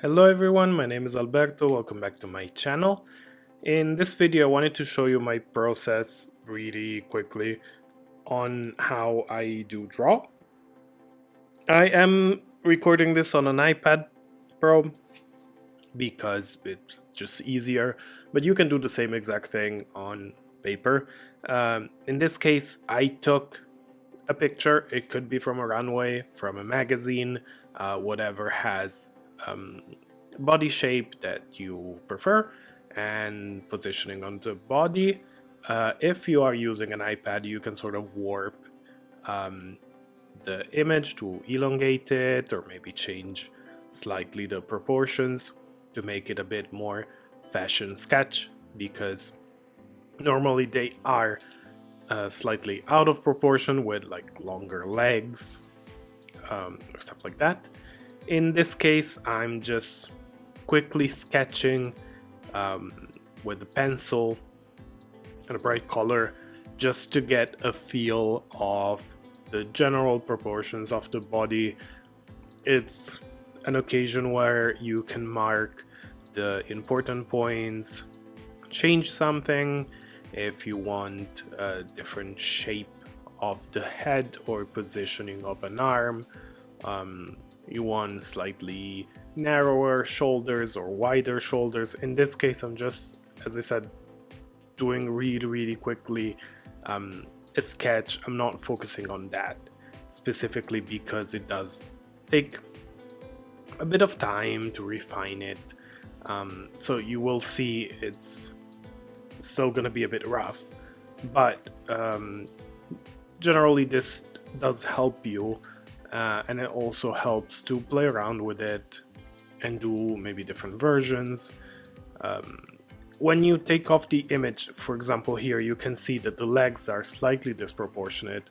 Hello everyone, my name is Alberto, welcome back to my channel. In this video I wanted to show you my process really quickly on how I do draw. I am recording this on an iPad Pro because it's just easier, but you can do the same exact thing on paper. In this case I took a picture, it could be from a runway, from a magazine, whatever has body shape that you prefer and positioning on the body. If you are using an iPad, you can sort of warp um, the image to elongate it or maybe change slightly the proportions to make it a bit more fashion sketch, because normally they are slightly out of proportion with like longer legs or stuff like that. In this case, I'm just quickly sketching with a pencil and a bright color just to get a feel of the general proportions of the body. It's an occasion where you can mark the important points, change something if you want a different shape of the head or positioning of an arm. You want slightly narrower shoulders or wider shoulders. In this case, I'm just, as I said, doing really quickly a sketch. I'm not focusing on that specifically because it does take a bit of time to refine it. So you will see it's still gonna be a bit rough, but generally this does help you, and it also helps to play around with it and do maybe different versions. When you take off the image, for example here, you can see that the legs are slightly disproportionate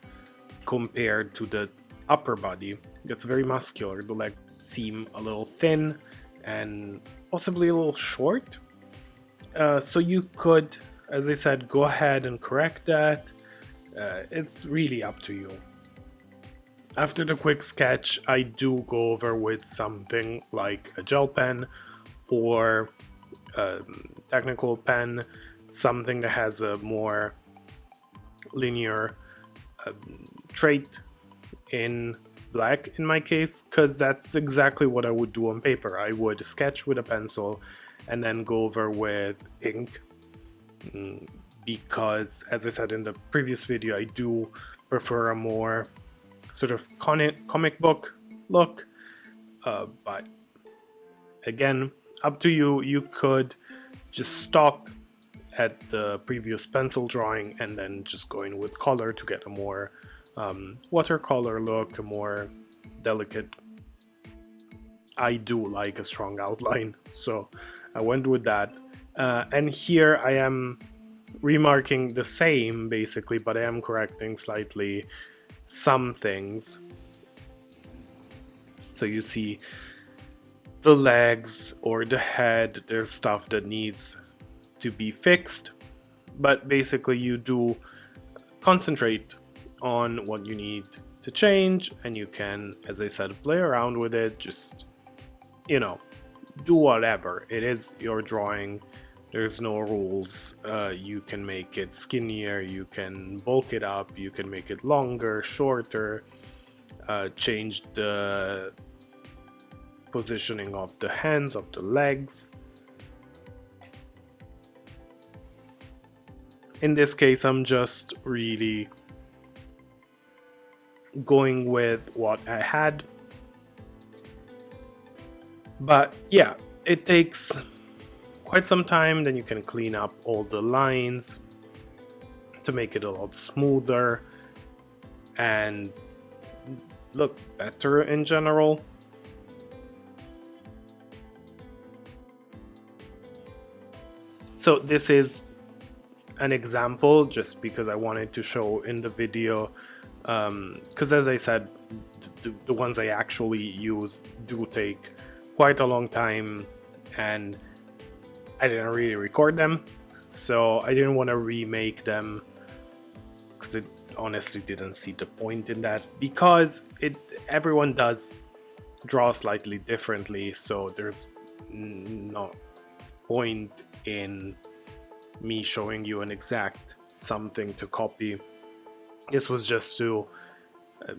compared to the upper body. It's very muscular. The legs seem a little thin and possibly a little short. So you could, as I said, go ahead and correct that. It's really up to you. After the quick sketch, I do go over with something like a gel pen or a technical pen, something that has a more linear trait in black in my case, because that's exactly what I would do on paper. I would sketch with a pencil and then go over with ink, because as I said in the previous video, I do prefer a more sort of comic book look, but again, up to you. You could just stop at the previous pencil drawing and then just go in with color to get a more watercolor look, a more delicate. I do like a strong outline, so I went with that. And here I am remarking the same basically, but I am correcting slightly some things. So you see the legs or the head, there's stuff that needs to be fixed, but basically you do concentrate on what you need to change, and you can, as I said, play around with it. Just, do whatever. It is your drawing. There's no rules. You can make it skinnier, you can bulk it up, you can make it longer, shorter, change the positioning of the hands, of the legs. In this case, I'm just really going with what I had. But yeah, it takes quite some time. Then you can clean up all the lines to make it a lot smoother and look better in general. So this is an example just because I wanted to show in the video, because as I said, the ones I actually use do take quite a long time and I didn't really record them, so I didn't want to remake them because it honestly didn't see the point in that, because everyone does draw slightly differently, so there's no point in me showing you an exact something to copy. This was just to,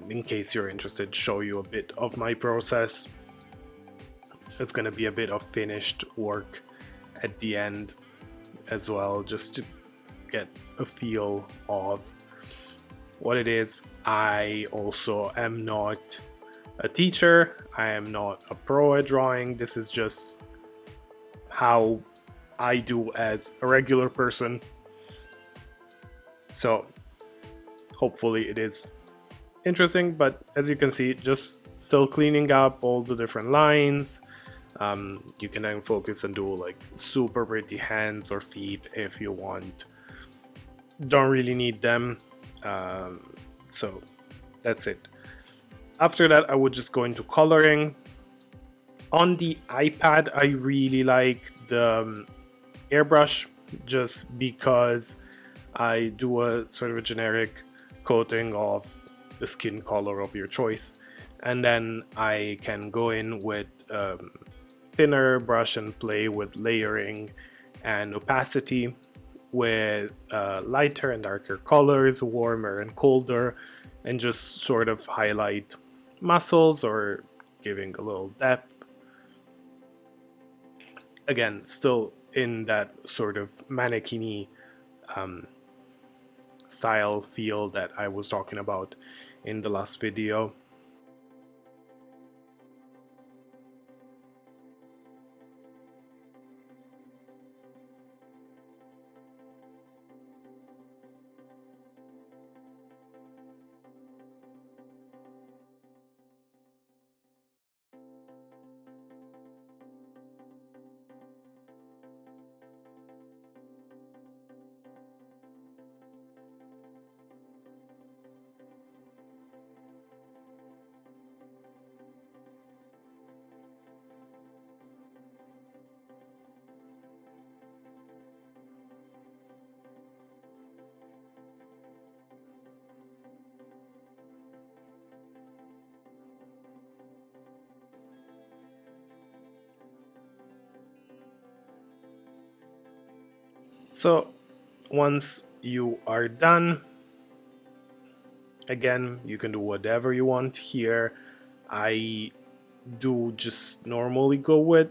in case you're interested, show you a bit of my process. It's going to be a bit of finished work at the end as well, just to get a feel of what it is. I also am not a teacher, I am not a pro at drawing. This is just how I do as a regular person. So hopefully it is interesting, but as you can see, just still cleaning up all the different lines. You can then focus and do like super pretty hands or feet if you want. Don't really need them. So that's it. After that, I would just go into coloring. On the iPad, I really like the airbrush, just because I do a sort of a generic coating of the skin color of your choice, and then I can go in with thinner brush and play with layering and opacity with lighter and darker colors, warmer and colder, and just sort of highlight muscles or giving a little depth. Again, still in that sort of mannequin-y style feel that I was talking about in the last video. So once you are done, again, you can do whatever you want here. I do just normally go with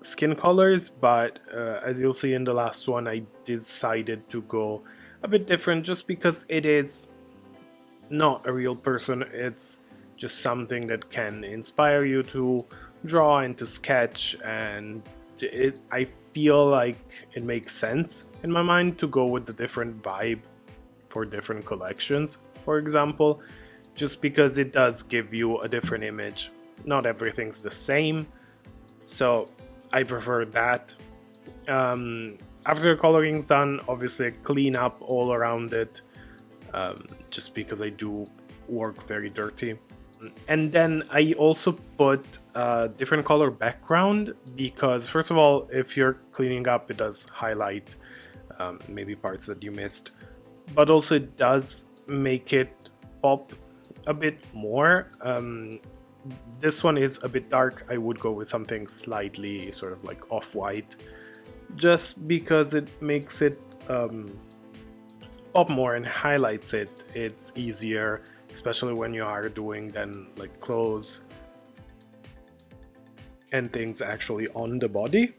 skin colors, but as you'll see in the last one, I decided to go a bit different just because it is not a real person. It's just something that can inspire you to draw and to sketch, and I feel like it makes sense in my mind to go with the different vibe for different collections, for example, just because it does give you a different image. Not everything's the same, so I prefer that. After the coloring's done, obviously I clean up all around it, just because I do work very dirty. And then I also put a different color background because, first of all, if you're cleaning up, it does highlight maybe parts that you missed, but also it does make it pop a bit more. This one is a bit dark. I would go with something slightly sort of like off-white, just because it makes it pop more and highlights it. It's easier, especially when you are doing then like clothes and things actually on the body.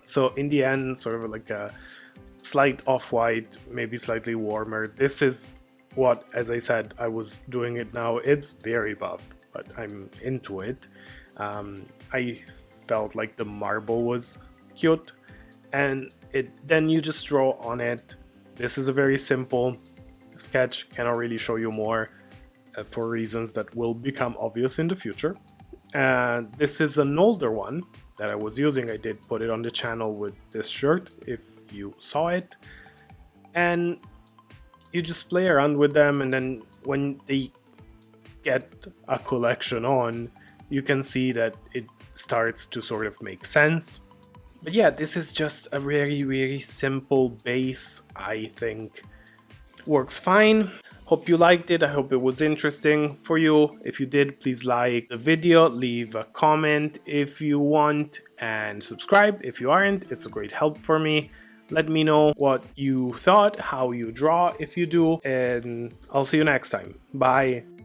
So in the end, sort of like a slight off-white, maybe slightly warmer. This is what, as I said, I was doing it now. It's very buff, but I'm into it. I felt like the marble was cute, and then you just draw on it. This is a very simple sketch, cannot really show you more for reasons that will become obvious in the future. And this is an older one that I was using. I did put it on the channel with this shirt, if you saw it. And you just play around with them, and then when they get a collection on, you can see that it starts to sort of make sense. But yeah, this is just a very, very simple base. I think works fine. Hope you liked it. I hope it was interesting for you. If you did, please like the video, leave a comment if you want, and subscribe if you aren't. It's a great help for me. Let me know what you thought, how you draw if you do, and I'll see you next time. Bye.